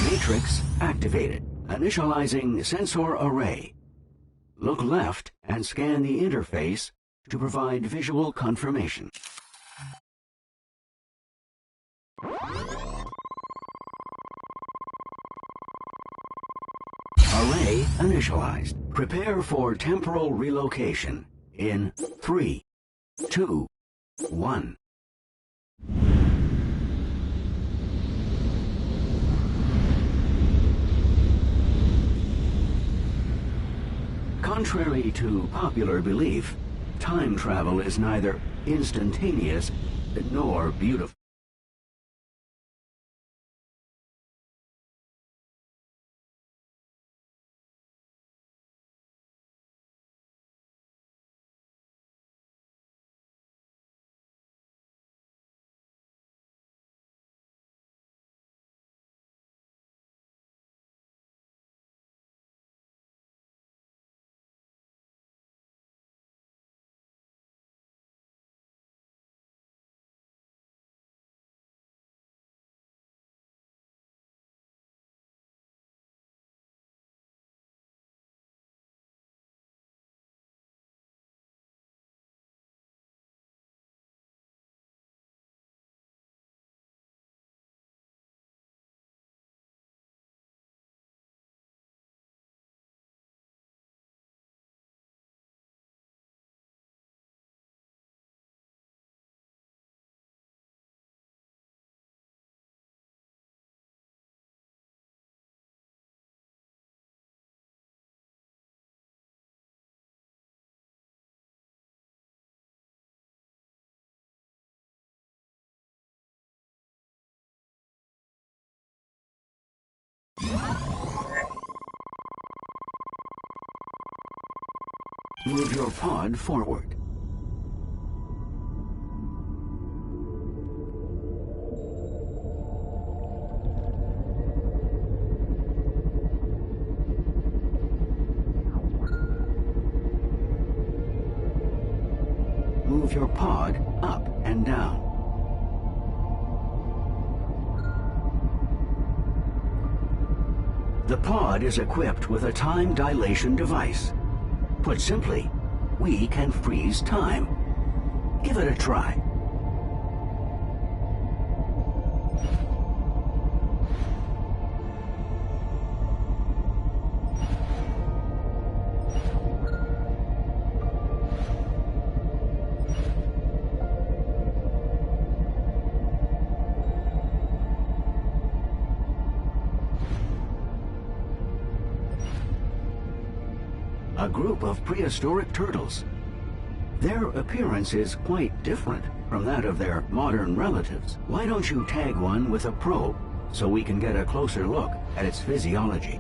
Matrix activated. Initializing sensor array. Look left and scan the interface to provide visual confirmation. Array initialized. Prepare for temporal relocation in 3, 2, 1. Contrary to popular belief, time travel is neither instantaneous nor beautiful. Move your pod forward. Move your pod up and down. The pod is equipped with a time dilation device. Put simply, we can freeze time. Give it a try. A group of prehistoric turtles. Their appearance is quite different from that of their modern relatives. Why don't you tag one with a probe so we can get a closer look at its physiology?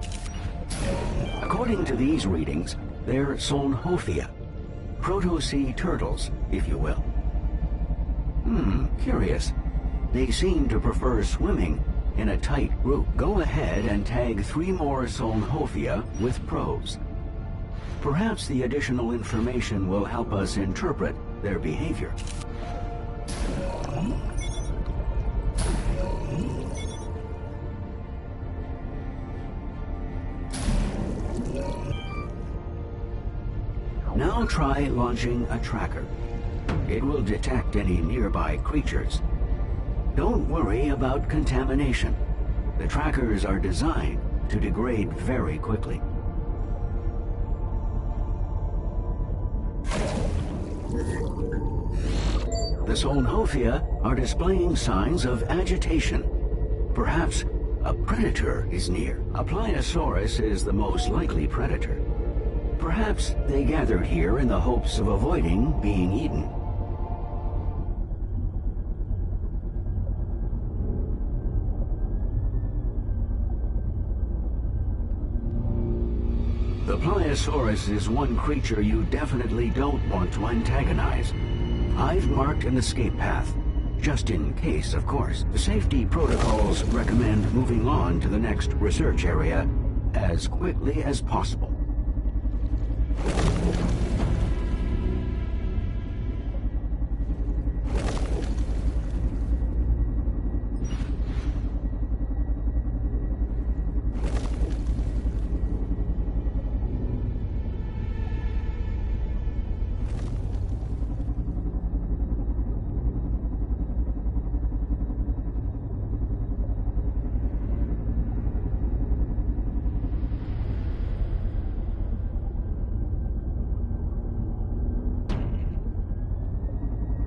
According to these readings, they're Solnhofia, proto-sea turtles, if you will. Curious. They seem to prefer swimming in a tight group. Go ahead and tag 3 more Solnhofia with probes. Perhaps the additional information will help us interpret their behavior. Now try launching a tracker. It will detect any nearby creatures. Don't worry about contamination. The trackers are designed to degrade very quickly. The Solnhofia are displaying signs of agitation. Perhaps a predator is near. A Pliosaurus is the most likely predator. Perhaps they gathered here in the hopes of avoiding being eaten. The Pliosaurus is one creature you definitely don't want to antagonize. I've marked an escape path, just in case, of course. The safety protocols recommend moving on to the next research area as quickly as possible.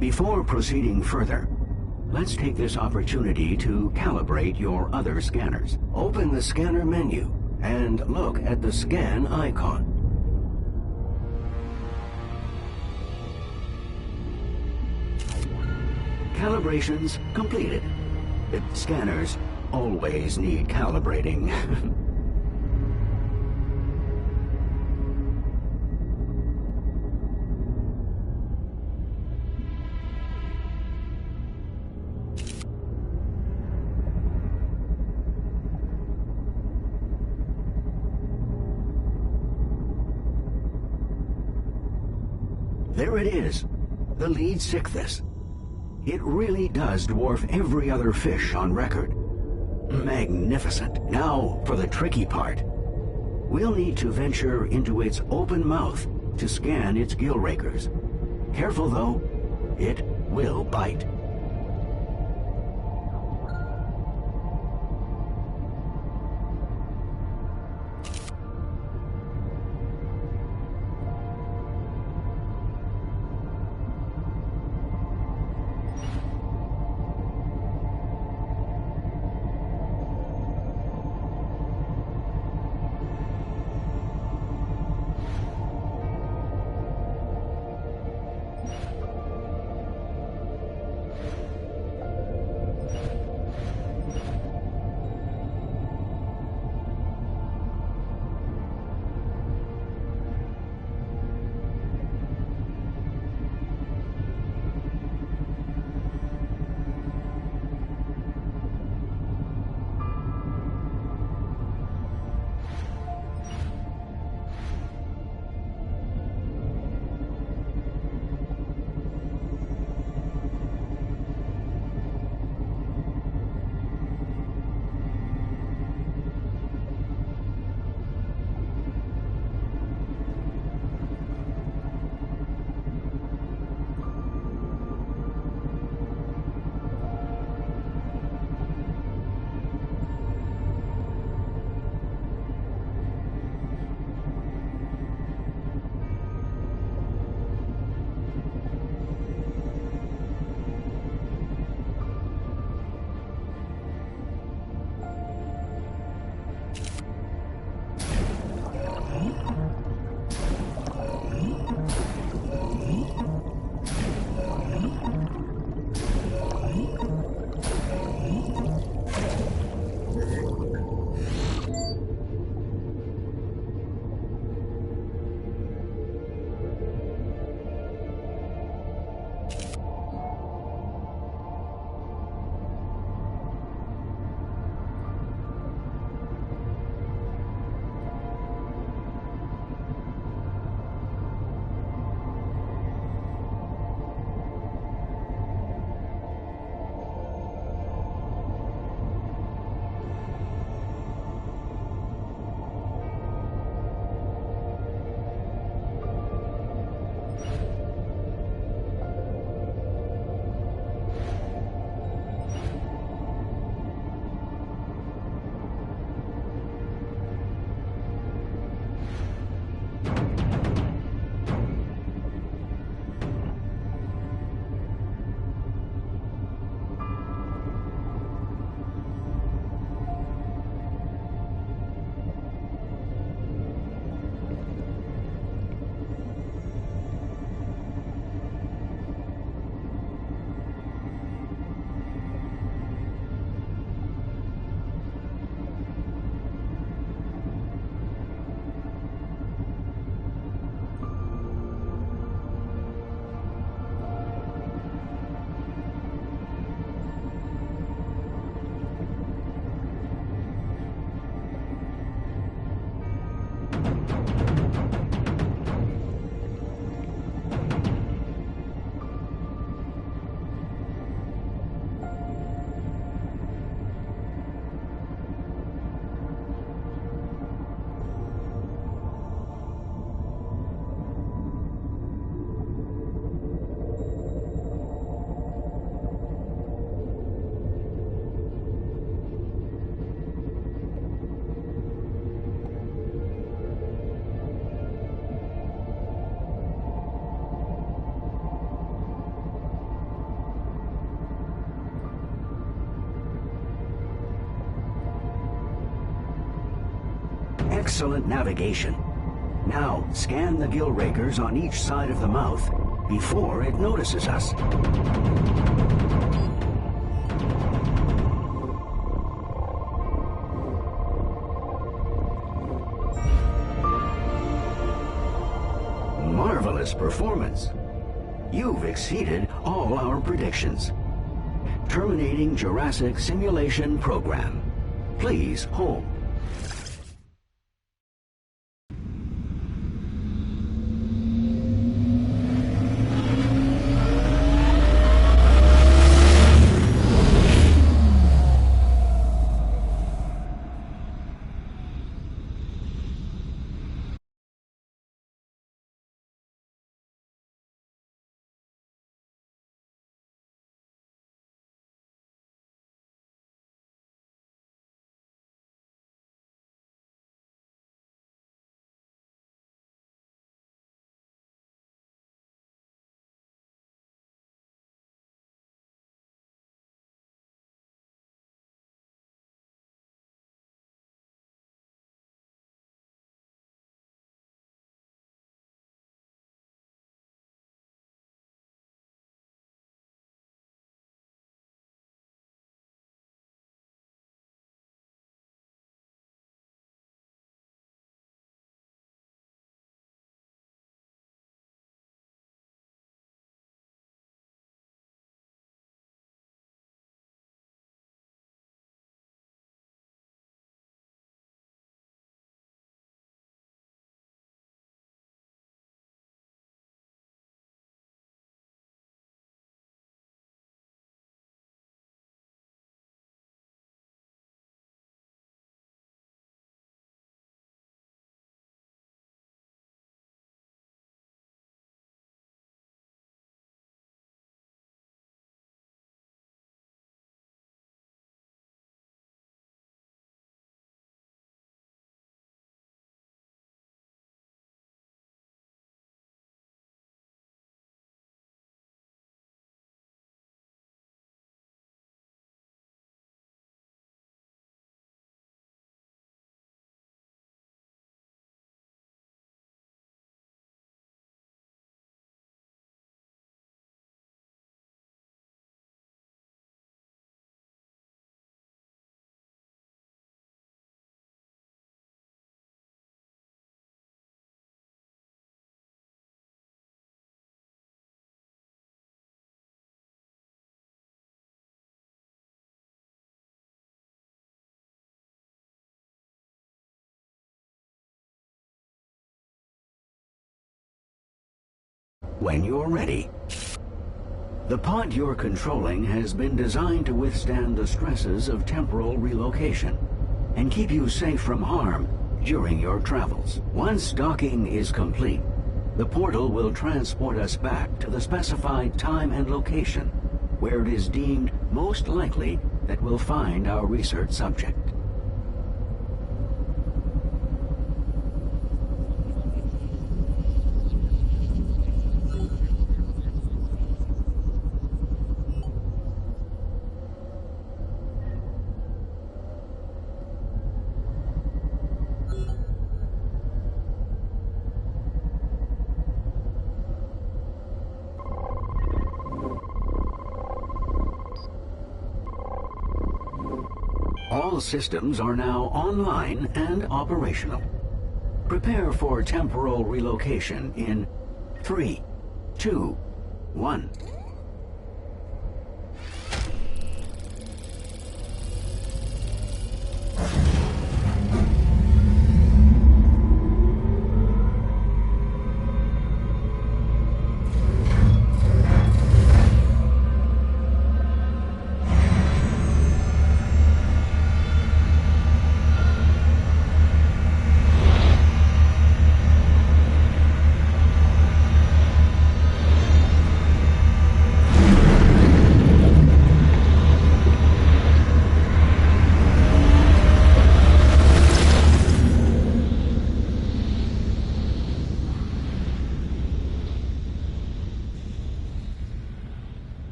Before proceeding further, let's take this opportunity to calibrate your other scanners. Open the scanner menu and look at the scan icon. Calibrations completed. Scanners always need calibrating. There it is, the lead sickness. It really does dwarf every other fish on record. Magnificent. Now for the tricky part. We'll need to venture into its open mouth to scan its gill rakers. Careful though, it will bite. Excellent navigation. Now, scan the gill rakers on each side of the mouth before it notices us. Marvelous performance. You've exceeded all our predictions. Terminating Jurassic Simulation Program. Please hold. When you're ready. The pod you're controlling has been designed to withstand the stresses of temporal relocation and keep you safe from harm during your travels. Once docking is complete, the portal will transport us back to the specified time and location where it is deemed most likely that we'll find our research subject. All systems are now online and operational. Prepare for temporal relocation in 3, 2, 1.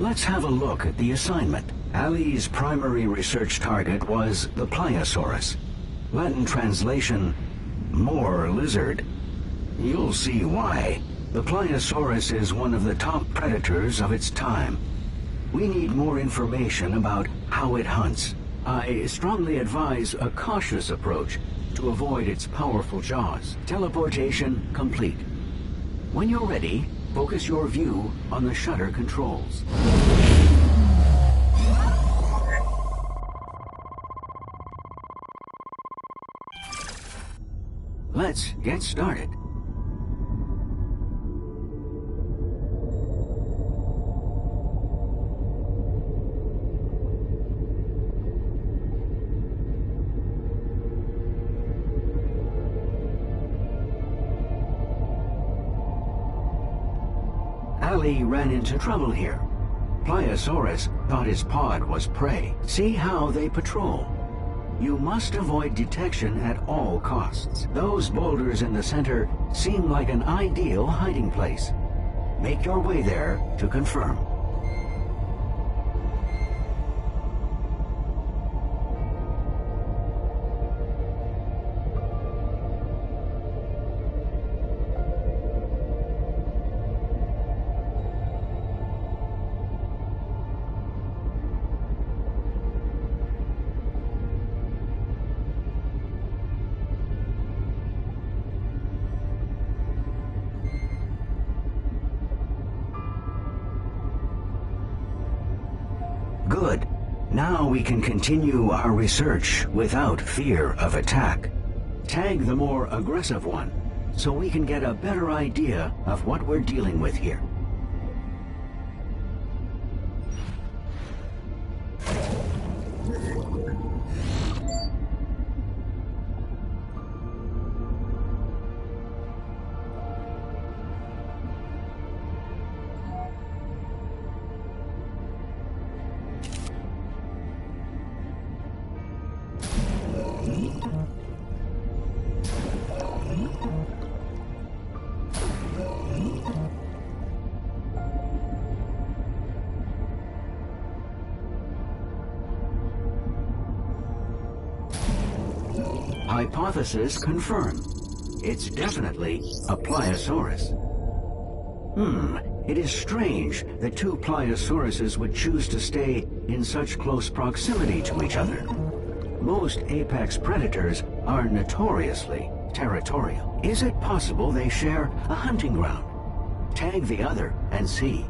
Let's have a look at the assignment. Ali's primary research target was the Pliosaurus. Latin translation, more lizard. You'll see why. The Pliosaurus is one of the top predators of its time. We need more information about how it hunts. I strongly advise a cautious approach to avoid its powerful jaws. Teleportation complete. When you're ready, focus your view on the shutter controls. Let's get started. Ali ran into trouble here. Pliosaurus thought his pod was prey. See how they patrol. You must avoid detection at all costs. Those boulders in the center seem like an ideal hiding place. Make your way there to confirm. Good. Now we can continue our research without fear of attack. Tag the more aggressive one, so we can get a better idea of what we're dealing with here. Hypothesis confirmed. It's definitely a Pliosaurus. It is strange that two Pliosauruses would choose to stay in such close proximity to each other. Most apex predators are notoriously territorial. Is it possible they share a hunting ground? Tag the other and see.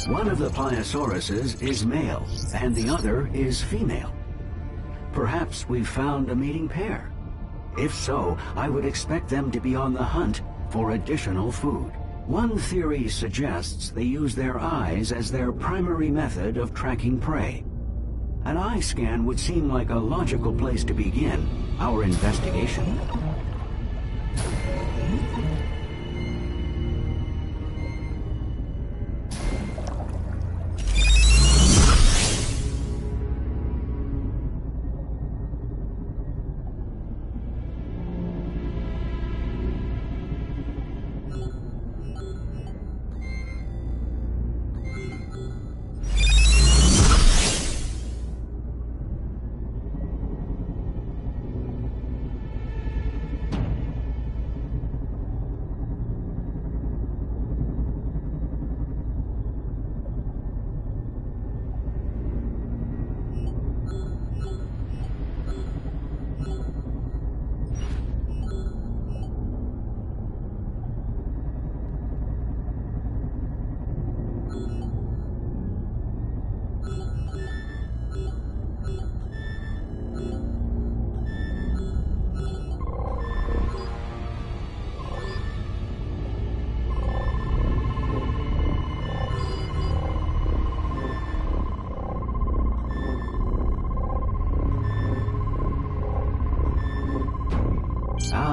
One of the Pliosauruses is male, and the other is female. Perhaps we've found a mating pair. If so, I would expect them to be on the hunt for additional food. One theory suggests they use their eyes as their primary method of tracking prey. An eye scan would seem like a logical place to begin our investigation.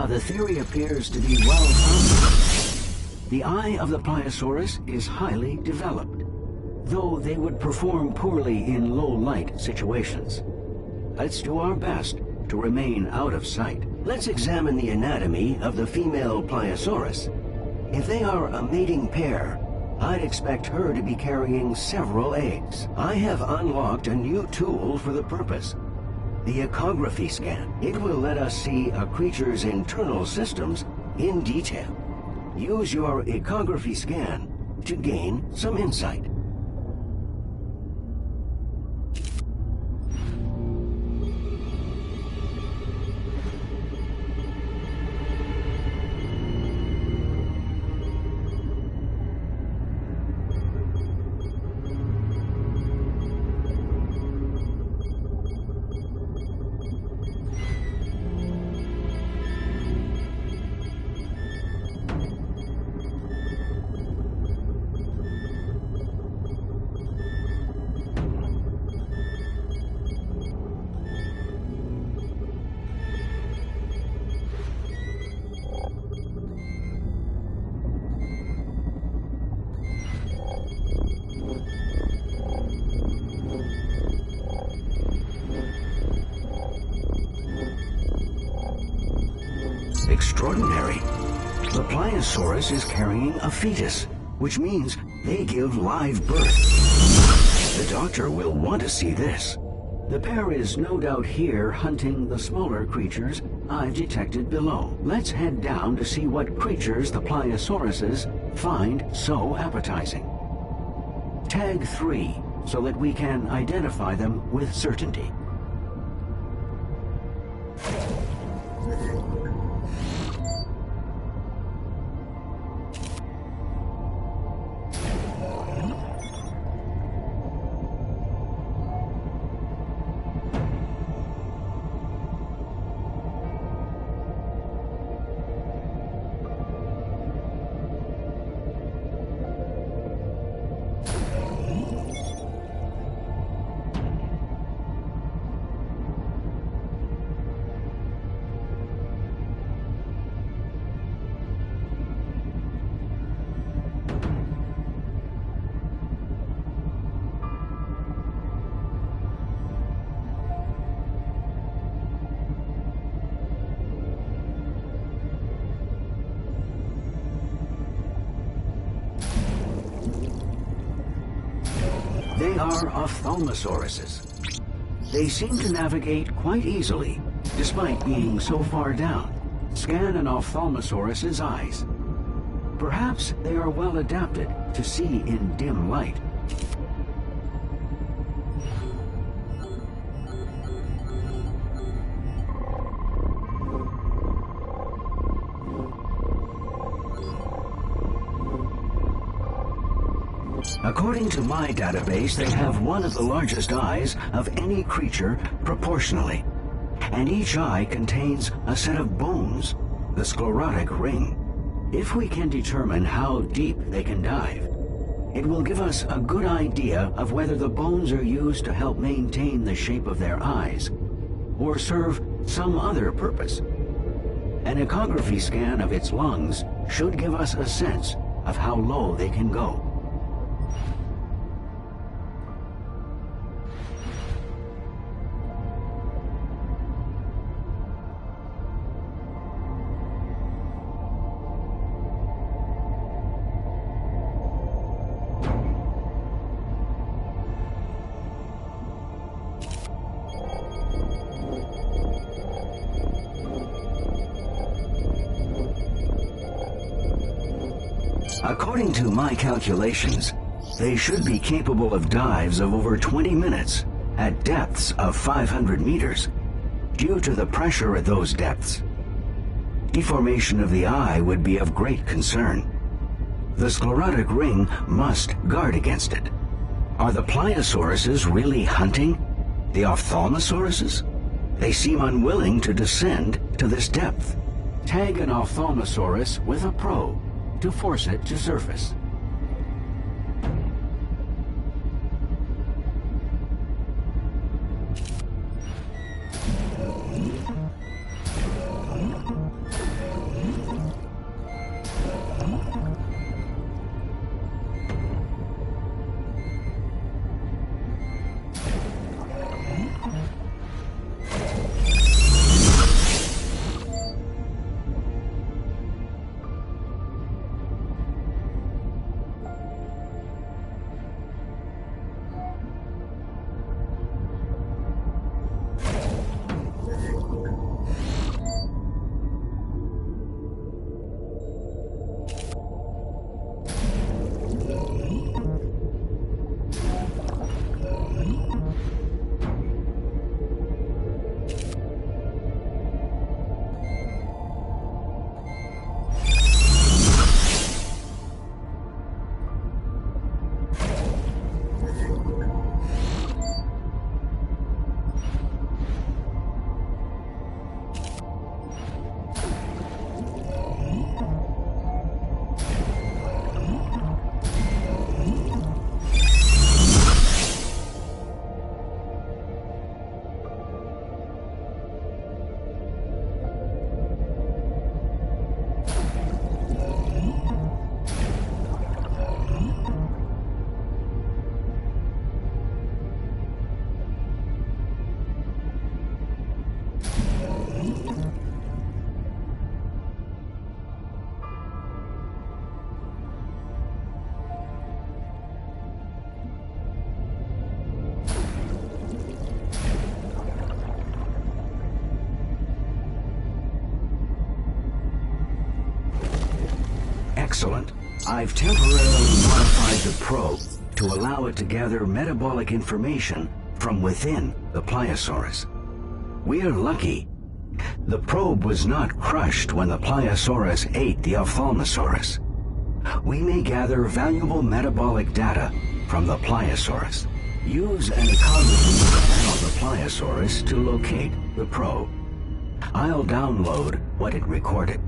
the theory appears to be well founded. The eye of the Pliosaurus is highly developed, though they would perform poorly in low-light situations. Let's do our best to remain out of sight. Let's examine the anatomy of the female Pliosaurus. If they are a mating pair, I'd expect her to be carrying several eggs. I have unlocked a new tool for the purpose. The ecography scan. It will let us see a creature's internal systems in detail. Use your ecography scan to gain some insight. Extraordinary. The Pliosaurus is carrying a fetus, which means they give live birth. The doctor will want to see this. The pair is no doubt here hunting the smaller creatures I've detected below. Let's head down to see what creatures the Pliosauruses find so appetizing. Tag 3, so that we can identify them with certainty. They are ophthalmosauruses. They seem to navigate quite easily, despite being so far down. Scan an ophthalmosaurus's eyes. Perhaps they are well adapted to see in dim light. According to my database, they have one of the largest eyes of any creature proportionally. And each eye contains a set of bones, the sclerotic ring. If we can determine how deep they can dive, it will give us a good idea of whether the bones are used to help maintain the shape of their eyes, or serve some other purpose. An ecography scan of its lungs should give us a sense of how low they can go. According to my calculations, they should be capable of dives of over 20 minutes at depths of 500 meters due to the pressure at those depths. Deformation of the eye would be of great concern. The sclerotic ring must guard against it. Are the Pliosauruses really hunting the ophthalmosauruses? They seem unwilling to descend to this depth. Tag an ophthalmosaurus with a probe to force it to surface. Excellent. I've temporarily modified the probe to allow it to gather metabolic information from within the Pliosaurus. We're lucky. The probe was not crushed when the Pliosaurus ate the Ophthalmosaurus. We may gather valuable metabolic data from the Pliosaurus. Use an ecography scan on the Pliosaurus to locate the probe. I'll download what it recorded.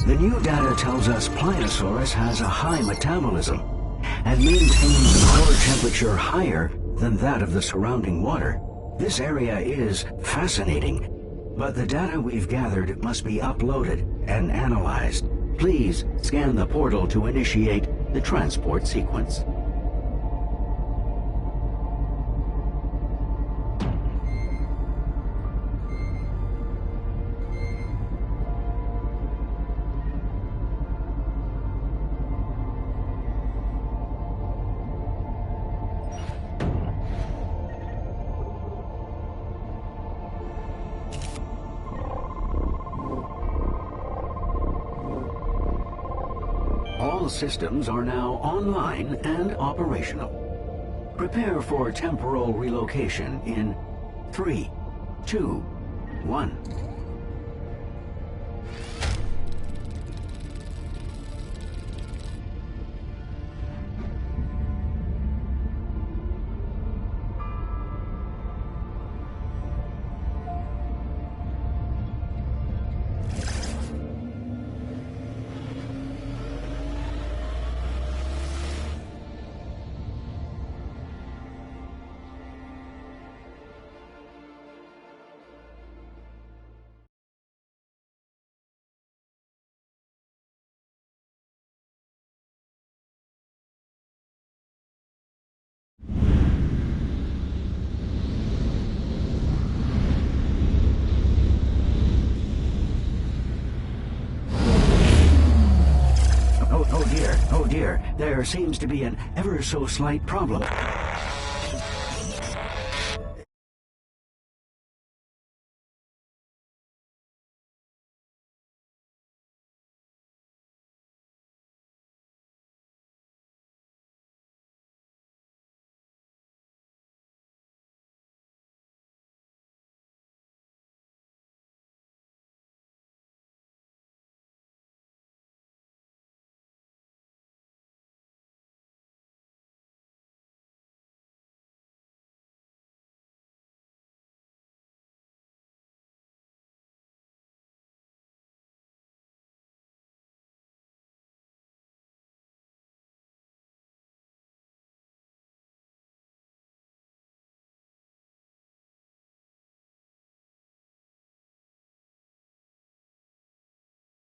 The new data tells us Pliosaurus has a high metabolism and maintains a core temperature higher than that of the surrounding water. This area is fascinating, but the data we've gathered must be uploaded and analyzed. Please scan the portal to initiate the transport sequence. All systems are now online and operational. Prepare for temporal relocation in 3, 2, 1. Oh dear, there seems to be an ever so slight problem.